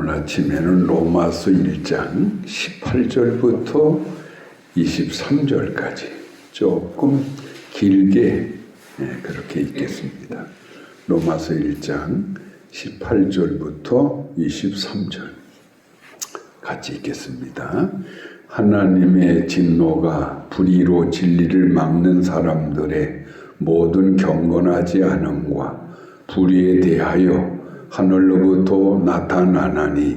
오늘 아침에는 로마서 1장 18절부터 23절까지 조금 길게 그렇게 읽겠습니다. 로마서 1장 18절부터 23절 같이 읽겠습니다. 하나님의 진노가 불의로 진리를 막는 사람들의 모든 경건하지 않음과 불의에 대하여 하늘로부터 나타나나니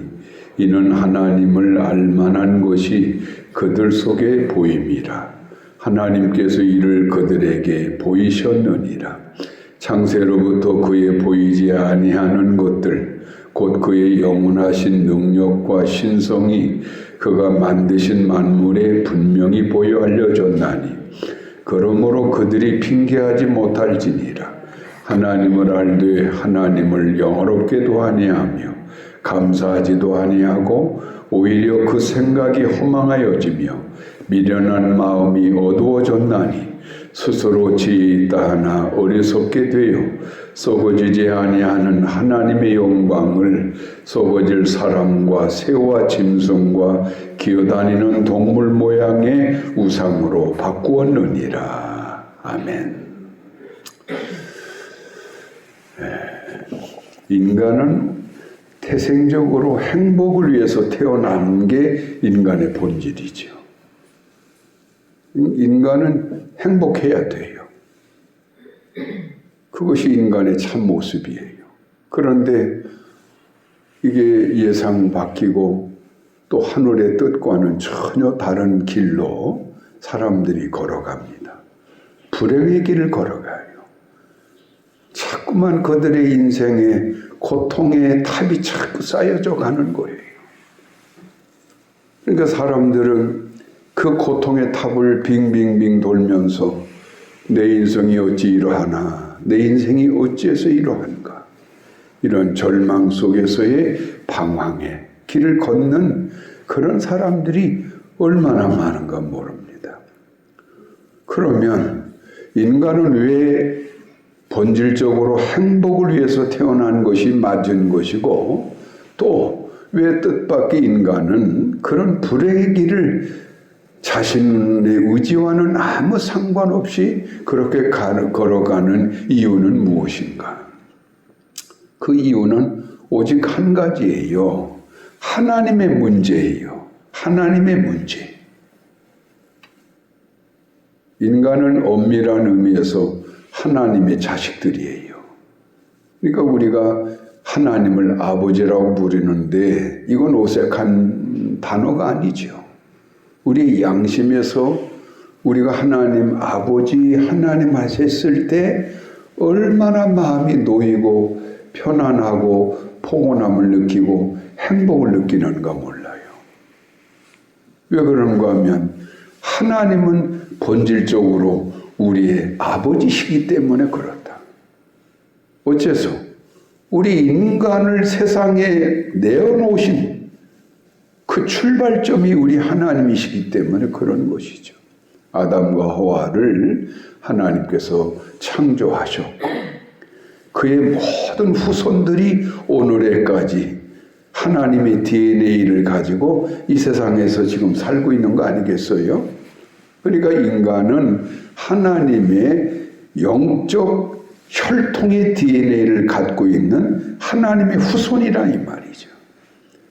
이는 하나님을 알만한 것이 그들 속에 보임이라. 하나님께서 이를 그들에게 보이셨느니라. 창세로부터 그의 보이지 아니하는 것들 곧 그의 영원하신 능력과 신성이 그가 만드신 만물에 분명히 보여 알려졌나니 그러므로 그들이 핑계하지 못할지니라. 하나님을 알되 하나님을 영어롭게도 아니하며 감사하지도 아니하고 오히려 그 생각이 허망하여지며 미련한 마음이 어두워졌나니 스스로 지혜 있다 하나 어리석게 되어 썩어지지 아니하는 하나님의 영광을 썩어질 사람과 새와 짐승과 기어다니는 동물 모양의 우상으로 바꾸었느니라. 아멘. 인간은 태생적으로 행복을 위해서 태어난 게 인간의 본질이죠. 인간은 행복해야 돼요. 그것이 인간의 참 모습이에요. 그런데 이게 예상 바뀌고 또 하늘의 뜻과는 전혀 다른 길로 사람들이 걸어갑니다. 불행의 길을 걸어가요. 자꾸만 그들의 인생에 고통의 탑이 자꾸 쌓여져 가는 거예요. 그러니까 사람들은 그 고통의 탑을 빙빙빙 돌면서 내 인생이 어찌 이러하나, 내 인생이 어찌해서 이러한가, 이런 절망 속에서의 방황의 길을 걷는 그런 사람들이 얼마나 많은가 모릅니다. 그러면 인간은 왜 본질적으로 행복을 위해서 태어난 것이 맞은 것이고 또 왜 뜻밖의 인간은 그런 불행의 길을 자신의 의지와는 아무 상관없이 그렇게 걸어가는 이유는 무엇인가? 그 이유는 오직 한 가지예요. 하나님의 문제예요. 하나님의 문제. 인간은 엄밀한 의미에서 하나님의 자식들이에요. 그러니까 우리가 하나님을 아버지라고 부르는데 이건 어색한 단어가 아니죠. 우리 양심에서 우리가 하나님 아버지 하나님 하셨을 때 얼마나 마음이 놓이고 편안하고 포근함을 느끼고 행복을 느끼는가 몰라요. 왜 그런가 하면 하나님은 본질적으로 우리의 아버지시기 때문에 그렇다. 어째서? 우리 인간을 세상에 내어놓으신 그 출발점이 우리 하나님이시기 때문에 그런 것이죠. 아담과 하와를 하나님께서 창조하셨고 그의 모든 후손들이 오늘에까지 하나님의 DNA를 가지고 이 세상에서 지금 살고 있는 거 아니겠어요? 그러니까 인간은 하나님의 영적 혈통의 DNA를 갖고 있는 하나님의 후손이라 이 말이죠.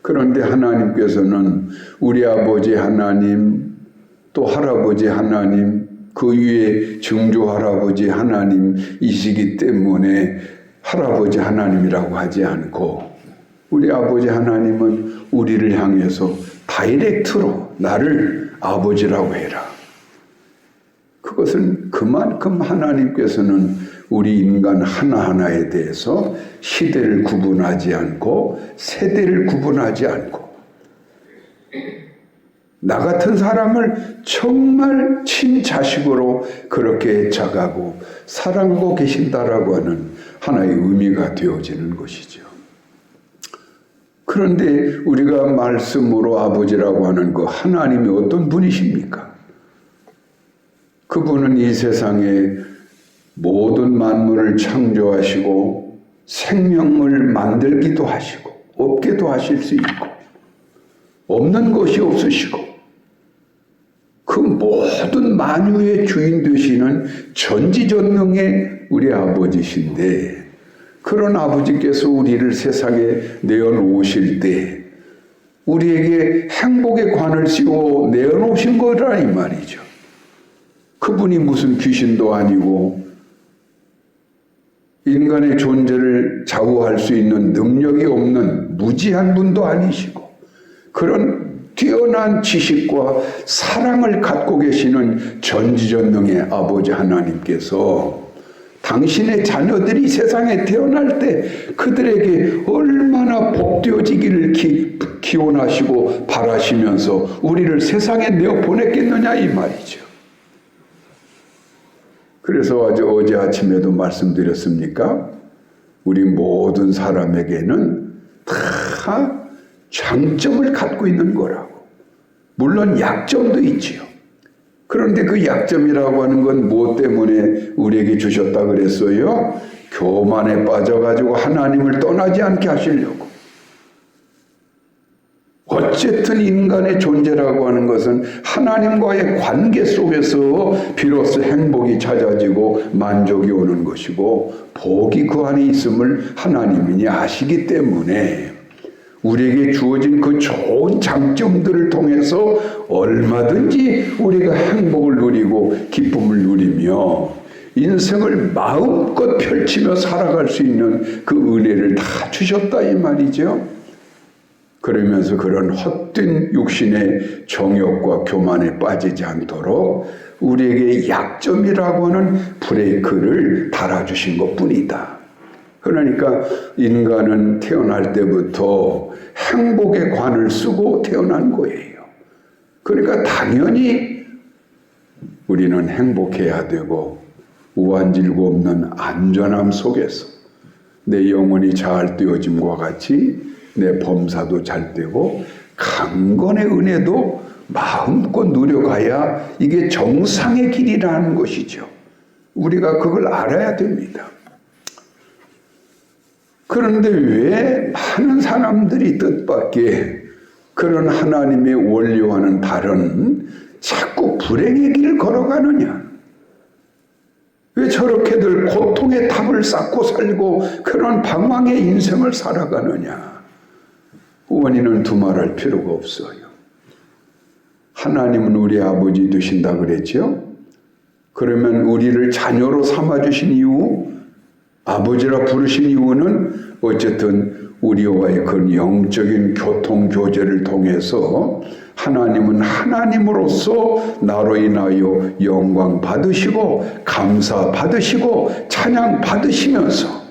그런데 하나님께서는 우리 아버지 하나님, 또 할아버지 하나님, 그 위에 증조 할아버지 하나님이시기 때문에 할아버지 하나님이라고 하지 않고 우리 아버지 하나님은 우리를 향해서 다이렉트로 나를 아버지라고 해라. 그것은 그만큼 하나님께서는 우리 인간 하나하나에 대해서 시대를 구분하지 않고 세대를 구분하지 않고 나 같은 사람을 정말 친자식으로 그렇게 자가고 사랑하고 계신다라고 하는 하나의 의미가 되어지는 것이죠. 그런데 우리가 말씀으로 아버지라고 하는 그 하나님이 어떤 분이십니까? 그분은 이 세상에 모든 만물을 창조하시고 생명을 만들기도 하시고 없게도 하실 수 있고 없는 것이 없으시고 그 모든 만유의 주인 되시는 전지전능의 우리 아버지신데 그런 아버지께서 우리를 세상에 내어놓으실 때 우리에게 행복의 관을 씌워 내어놓으신 거라 이 말이죠. 그분이 무슨 귀신도 아니고 인간의 존재를 좌우할 수 있는 능력이 없는 무지한 분도 아니시고 그런 뛰어난 지식과 사랑을 갖고 계시는 전지전능의 아버지 하나님께서 당신의 자녀들이 세상에 태어날 때 그들에게 얼마나 복되어지기를 기원하시고 바라시면서 우리를 세상에 내어 보냈겠느냐 이 말이죠. 그래서 어제 아침에도 말씀드렸습니까? 우리 모든 사람에게는 다 장점을 갖고 있는 거라고. 물론 약점도 있지요. 그런데 그 약점이라고 하는 건 무엇 때문에 우리에게 주셨다 그랬어요? 교만에 빠져가지고 하나님을 떠나지 않게 하시려고. 어쨌든 인간의 존재라고 하는 것은 하나님과의 관계 속에서 비로소 행복이 찾아지고 만족이 오는 것이고 복이 그 안에 있음을 하나님이 아시기 때문에 우리에게 주어진 그 좋은 장점들을 통해서 얼마든지 우리가 행복을 누리고 기쁨을 누리며 인생을 마음껏 펼치며 살아갈 수 있는 그 은혜를 다 주셨다 이 말이죠. 그러면서 그런 헛된 육신의 정욕과 교만에 빠지지 않도록 우리에게 약점이라고 하는 브레이크를 달아주신 것뿐이다. 그러니까 인간은 태어날 때부터 행복의 관을 쓰고 태어난 거예요. 그러니까 당연히 우리는 행복해야 되고 우환질고 없는 안전함 속에서 내 영혼이 잘 되어짐과 같이 내 범사도 잘 되고 강건의 은혜도 마음껏 누려가야 이게 정상의 길이라는 것이죠. 우리가 그걸 알아야 됩니다. 그런데 왜 많은 사람들이 뜻밖의 그런 하나님의 원리와는 다른 자꾸 불행의 길을 걸어가느냐? 왜 저렇게들 고통의 탑을 쌓고 살고 그런 방황의 인생을 살아가느냐? 원인은 두말할 필요가 없어요. 하나님은 우리 아버지 되신다 그랬죠? 그러면 우리를 자녀로 삼아주신 이유, 아버지라 부르신 이유는 어쨌든 우리와의 그 영적인 교통 교제를 통해서 하나님은 하나님으로서 나로 인하여 영광 받으시고 감사 받으시고 찬양 받으시면서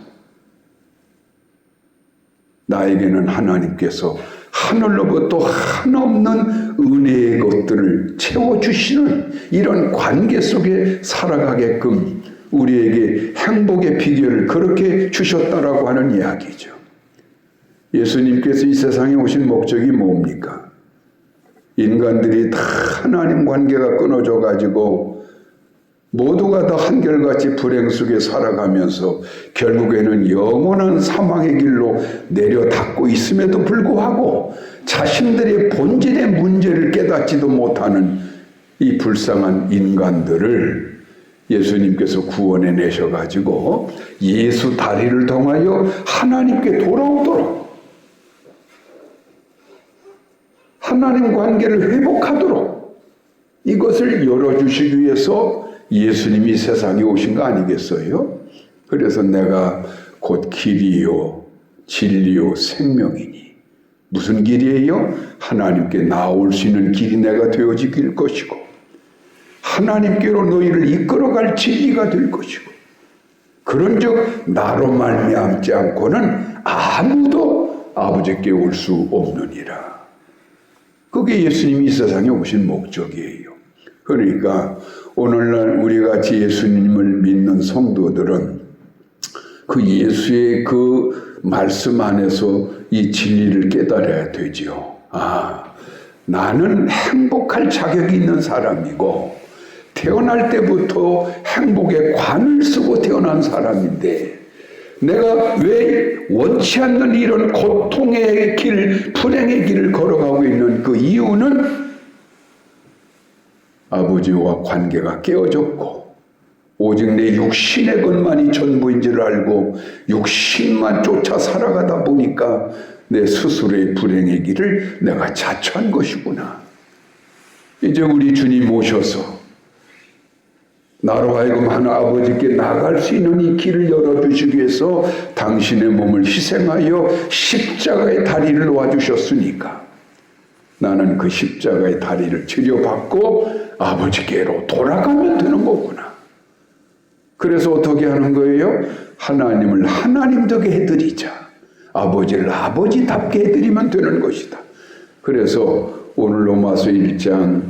나에게는 하나님께서 하늘로부터 한없는 은혜의 것들을 채워주시는 이런 관계 속에 살아가게끔 우리에게 행복의 비결을 그렇게 주셨다라고 하는 이야기죠. 예수님께서 이 세상에 오신 목적이 뭡니까? 인간들이 다 하나님 관계가 끊어져 가지고 모두가 다 한결같이 불행 속에 살아가면서 결국에는 영원한 사망의 길로 내려닫고 있음에도 불구하고 자신들의 본질의 문제를 깨닫지도 못하는 이 불쌍한 인간들을 예수님께서 구원해 내셔가지고 예수 다리를 통하여 하나님께 돌아오도록 하나님 관계를 회복하도록 이것을 열어주시기 위해서 예수님이 세상에 오신 거 아니겠어요? 그래서 내가 곧 길이요 진리요 생명이니 무슨 길이에요? 하나님께 나올 수 있는 길이 내가 되어지길 것이고 하나님께로 너희를 이끌어갈 진리가 될 것이고 그런즉 나로 말미암지 않고는 아무도 아버지께 올 수 없느니라. 그게 예수님이 이 세상에 오신 목적이에요. 그러니까 오늘날 우리같이 예수님을 믿는 성도들은 그 예수의 그 말씀 안에서 이 진리를 깨달아야 되지요. 나는 행복할 자격이 있는 사람이고 태어날 때부터 행복의 관을 쓰고 태어난 사람인데 내가 왜 원치 않는 이런 고통의 길, 불행의 길을 걸어가고 있는 그 이유는 아버지와 관계가 깨어졌고 오직 내 육신의 것만이 전부인 줄 알고 육신만 쫓아 살아가다 보니까 내 스스로의 불행의 길을 내가 자초한 것이구나. 이제 우리 주님 오셔서 나로 하여금 하나 아버지께 나갈 수 있는 이 길을 열어주시기 위해서 당신의 몸을 희생하여 십자가의 다리를 놓아주셨으니까 나는 그 십자가의 다리를 치료받고 아버지께로 돌아가면 되는 거구나. 그래서 어떻게 하는 거예요? 하나님을 하나님되게 해드리자. 아버지를 아버지답게 해드리면 되는 것이다. 그래서 오늘 로마서 1장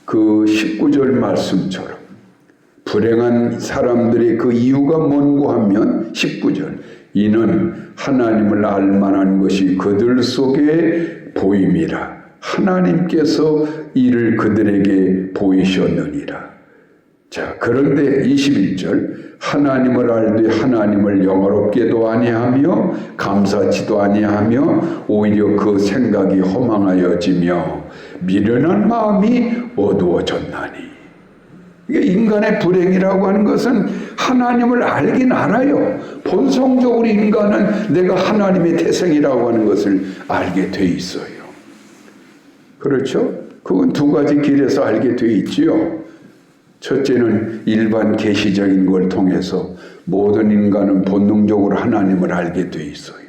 그 19절 말씀처럼 불행한 사람들의 그 이유가 뭔고 하면 19절 이는 하나님을 알만한 것이 그들 속에 보임이라 하나님께서 이를 그들에게 보이셨느니라. 자, 그런데 21절 하나님을 알되 하나님을 영화롭게도 아니하며 감사치도 아니하며 오히려 그 생각이 허망하여지며 미련한 마음이 어두워졌나니. 이게 인간의 불행이라고 하는 것은 하나님을 알긴 알아요. 본성적으로 인간은 내가 하나님의 태생이라고 하는 것을 알게 돼 있어요. 그렇죠? 그건 두 가지 길에서 알게 돼 있지요. 첫째는 일반 계시적인 걸 통해서 모든 인간은 본능적으로 하나님을 알게 돼 있어요.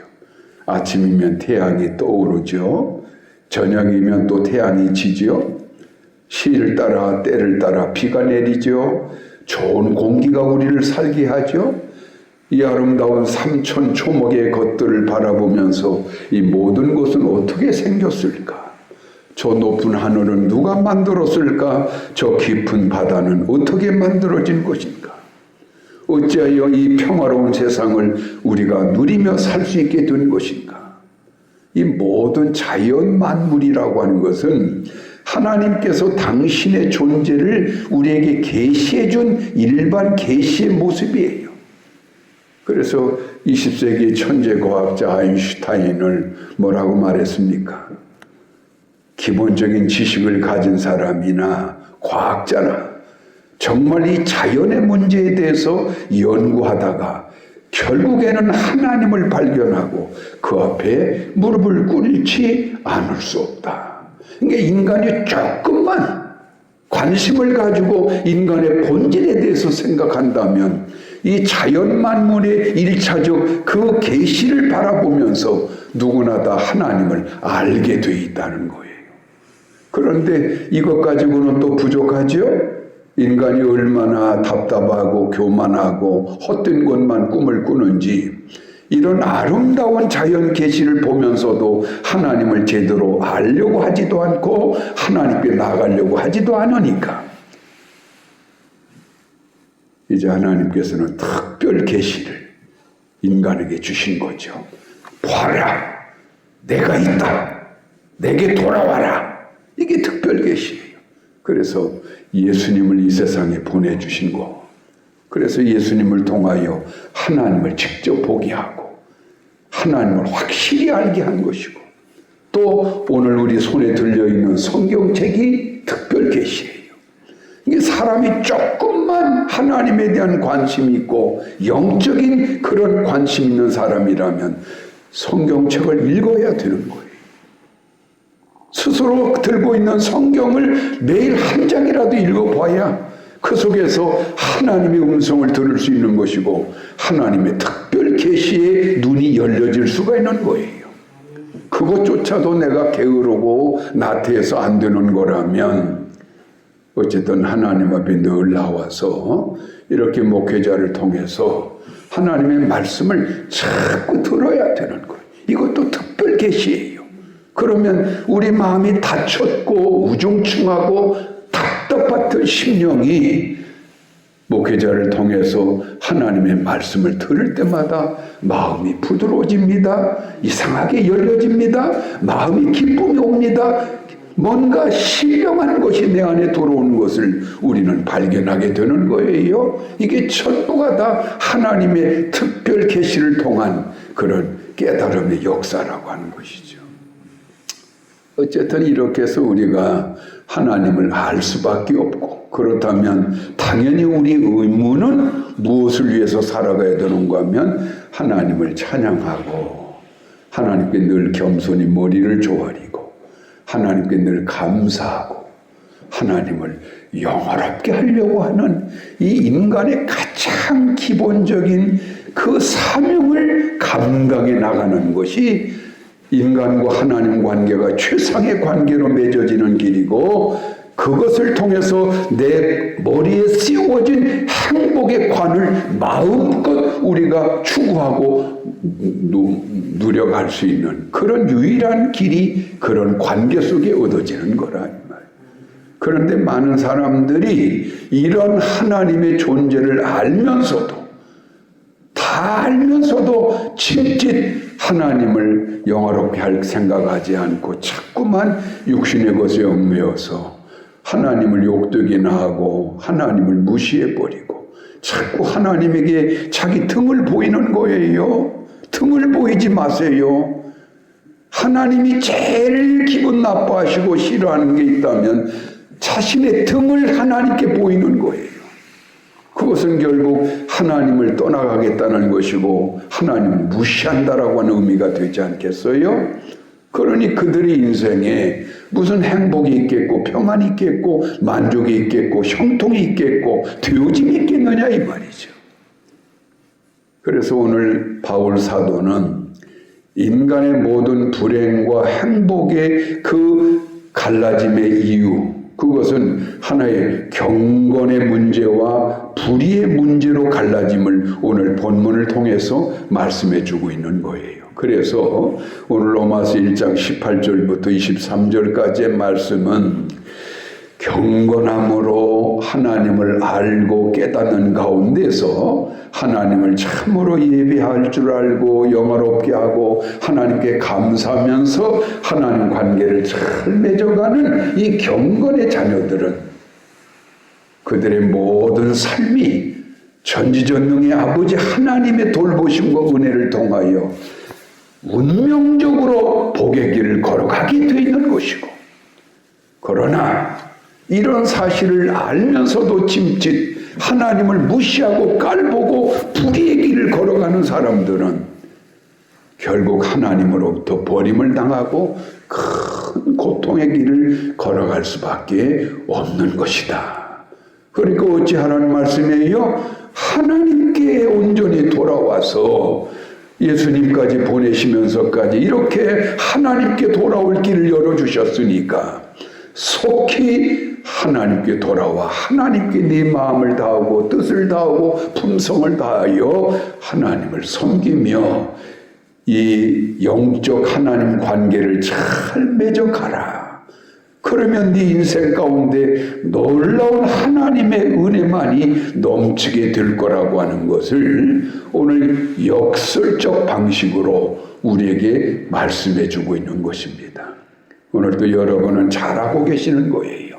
아침이면 태양이 떠오르죠. 저녁이면 또 태양이 지죠. 시를 따라 때를 따라 비가 내리죠. 좋은 공기가 우리를 살게 하죠. 이 아름다운 삼천 초목의 것들을 바라보면서 이 모든 것은 어떻게 생겼을까? 저 높은 하늘은 누가 만들었을까? 저 깊은 바다는 어떻게 만들어진 것인가? 어찌하여 이 평화로운 세상을 우리가 누리며 살 수 있게 된 것인가? 이 모든 자연 만물이라고 하는 것은 하나님께서 당신의 존재를 우리에게 계시해 준 일반 계시의 모습이에요. 그래서 20세기 천재과학자 아인슈타인을 뭐라고 말했습니까? 기본적인 지식을 가진 사람이나 과학자나 정말 이 자연의 문제에 대해서 연구하다가 결국에는 하나님을 발견하고 그 앞에 무릎을 꿇지 않을 수 없다. 그러니까 인간이 조금만 관심을 가지고 인간의 본질에 대해서 생각한다면 이 자연 만물의 일차적 그 계시를 바라보면서 누구나 다 하나님을 알게 돼 있다는 거예요. 그런데 이것 가지고는 또 부족하죠? 인간이 얼마나 답답하고 교만하고 헛된 것만 꿈을 꾸는지 이런 아름다운 자연 계시를 보면서도 하나님을 제대로 알려고 하지도 않고 하나님께 나가려고 하지도 않으니까 이제 하나님께서는 특별 계시를 인간에게 주신 거죠. 봐라, 내가 있다. 내게 돌아와라. 이게 특별 계시예요. 그래서 예수님을 이 세상에 보내주신 거. 그래서 예수님을 통하여 하나님을 직접 보게 하고 하나님을 확실히 알게 한 것이고 또 오늘 우리 손에 들려있는 성경책이 특별 계시예요. 이게 사람이 조금만 하나님에 대한 관심이 있고 영적인 그런 관심 있는 사람이라면 성경책을 읽어야 되는 거예요. 스스로 들고 있는 성경을 매일 한 장이라도 읽어봐야 그 속에서 하나님의 음성을 들을 수 있는 것이고 하나님의 특별 계시에 눈이 열려질 수가 있는 거예요. 그것조차도 내가 게으르고 나태해서 안 되는 거라면 어쨌든 하나님 앞에 늘 나와서 이렇게 목회자를 통해서 하나님의 말씀을 자꾸 들어야 되는 거예요. 이것도 특별 계시예요. 그러면 우리 마음이 다쳤고 우중충하고 답답했던 심령이 목회자를 통해서 하나님의 말씀을 들을 때마다 마음이 부드러워집니다. 이상하게 열려집니다. 마음이 기쁨이 옵니다. 뭔가 신령한 것이 내 안에 들어오는 것을 우리는 발견하게 되는 거예요. 이게 전부가 다 하나님의 특별 계시를 통한 그런 깨달음의 역사라고 하는 것이죠. 어쨌든 이렇게 해서 우리가 하나님을 알 수밖에 없고, 그렇다면 당연히 우리 의무는 무엇을 위해서 살아가야 되는가 하면 하나님을 찬양하고 하나님께 늘 겸손히 머리를 조아리고 하나님께 늘 감사하고 하나님을 영화롭게 하려고 하는 이 인간의 가장 기본적인 그 사명을 감당해 나가는 것이 인간과 하나님 관계가 최상의 관계로 맺어지는 길이고, 그것을 통해서 내 머리에 씌워진 행복의 관을 마음껏 우리가 추구하고 누려갈 수 있는 그런 유일한 길이 그런 관계 속에 얻어지는 거라 이 말. 그런데 많은 사람들이 이런 하나님의 존재를 알면서도 진짓 하나님을 영화롭게 할 생각하지 않고 자꾸만 육신의 것에 얽매여서 하나님을 욕되기나 하고 하나님을 무시해버리고 자꾸 하나님에게 자기 등을 보이는 거예요. 등을 보이지 마세요. 하나님이 제일 기분 나빠하시고 싫어하는 게 있다면 자신의 등을 하나님께 보이는 거예요. 그것은 결국 하나님을 떠나가겠다는 것이고 하나님을 무시한다라고 하는 의미가 되지 않겠어요? 그러니 그들의 인생에 무슨 행복이 있겠고 평안이 있겠고 만족이 있겠고 형통이 있겠고 되어짐이 있겠느냐 이 말이죠. 그래서 오늘 바울 사도는 인간의 모든 불행과 행복의 그 갈라짐의 이유, 그것은 하나의 경건의 문제와 불의의 문제로 갈라짐을 오늘 본문을 통해서 말씀해 주고 있는 거예요. 그래서 오늘 로마서 1장 18절부터 23절까지의 말씀은 경건함으로 하나님을 알고 깨닫는 가운데서 하나님을 참으로 예배할 줄 알고 영화롭게 하고 하나님께 감사하면서 하나님 관계를 잘 맺어가는 이 경건의 자녀들은 그들의 모든 삶이 전지전능의 아버지 하나님의 돌보심과 은혜를 통하여 운명적으로 복의 길을 걸어가게 되어 있는 것이고, 그러나 이런 사실을 알면서도 짐짓 하나님을 무시하고 깔보고 불의의 길을 걸어가는 사람들은 결국 하나님으로부터 버림을 당하고 큰 고통의 길을 걸어갈 수밖에 없는 것이다. 그러니까 어찌하라는 말씀이에요? 하나님께 온전히 돌아와서 예수님까지 보내시면서까지 이렇게 하나님께 돌아올 길을 열어주셨으니까 속히 하나님께 돌아와 하나님께 네 마음을 다하고 뜻을 다하고 품성을 다하여 하나님을 섬기며 이 영적 하나님 관계를 잘 맺어가라. 그러면 네 인생 가운데 놀라운 하나님의 은혜만이 넘치게 될 거라고 하는 것을 오늘 역설적 방식으로 우리에게 말씀해 주고 있는 것입니다. 오늘도 여러분은 잘하고 계시는 거예요.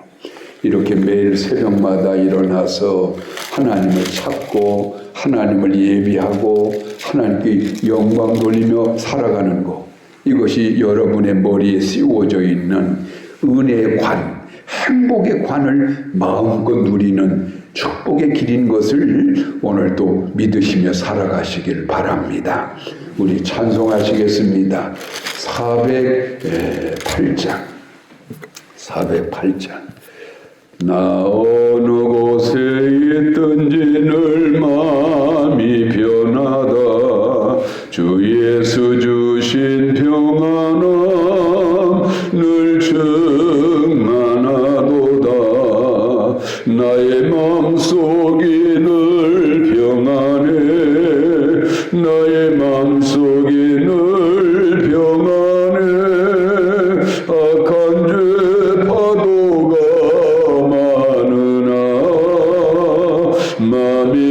이렇게 매일 새벽마다 일어나서 하나님을 찾고 하나님을 예비하고 하나님께 영광 돌리며 살아가는 것, 이것이 여러분의 머리에 씌워져 있는 은혜의 관, 행복의 관을 마음껏 누리는 축복의 길인 것을 오늘도 믿으시며 살아가시길 바랍니다. 우리 찬송하시겠습니다. 408장 나 어느 곳에 있든지 늘 마음이 변하다. 주 예수 주신 평안함 늘 충만하도다. 나의 마음속이 늘 평안해. 나의 마음속이 늘 평안해. 악한 죄 파도가 많으나 마음이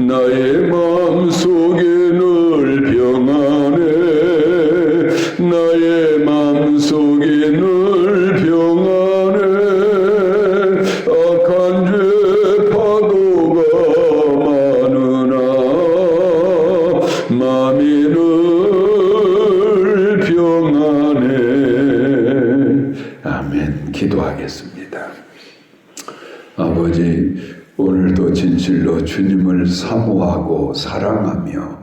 나의 마음속에 늘 평안해 나의 마음속에 늘 평안해 악한 죄 파도가 많으나 마음이 늘 평안해. 아멘. 기도하겠습니다. 아버지, 오늘도 진실로 주님을 사모하고 사랑하며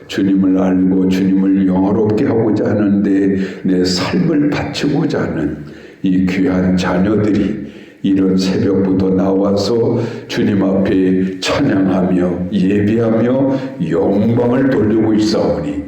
주님을 알고 주님을 영화롭게 하고자 하는데 내 삶을 바치고자 하는 이 귀한 자녀들이 이런 새벽부터 나와서 주님 앞에 찬양하며 예배하며 영광을 돌리고 있사오니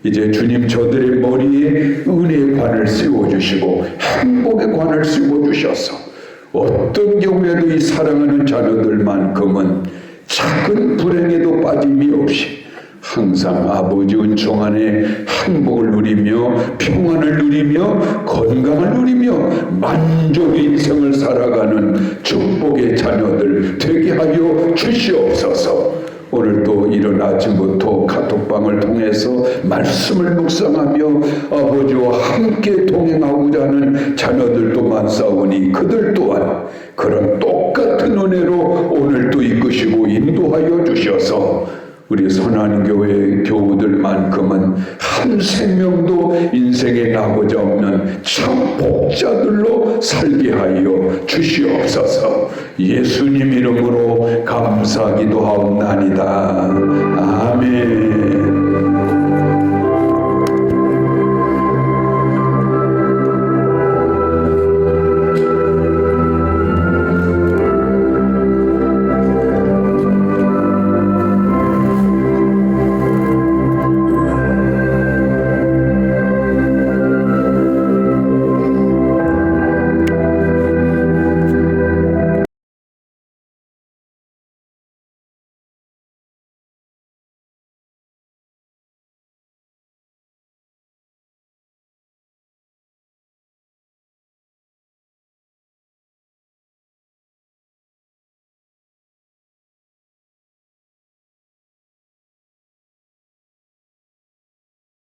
이제 주님 저들의 머리에 은혜의 관을 씌워주시고 행복의 관을 씌워주셔서 어떤 경우에도 이 사랑하는 자녀들만큼은 작은 불행에도 빠짐이 없이 항상 아버지 은총 안에 행복을 누리며 평안을 누리며 건강을 누리며 만족의 인생을 살아가는 축복의 자녀들 되게 하여 주시옵소서. 오늘도 이른 아침부터 카톡방을 통해서 말씀을 묵상하며 아버지와 함께 동행하고자 하는 자녀들도 많사오니 그들 또한 그런 똑같은 은혜로 오늘도 이끄시고 인도하여 주셔서 우리 선한교회 교우들만큼은 한 생명도 인생에 나고자 없는 참 복자들로 살게 하여 주시옵소서. 예수님 이름으로 감사기도하옵나이다. 아멘.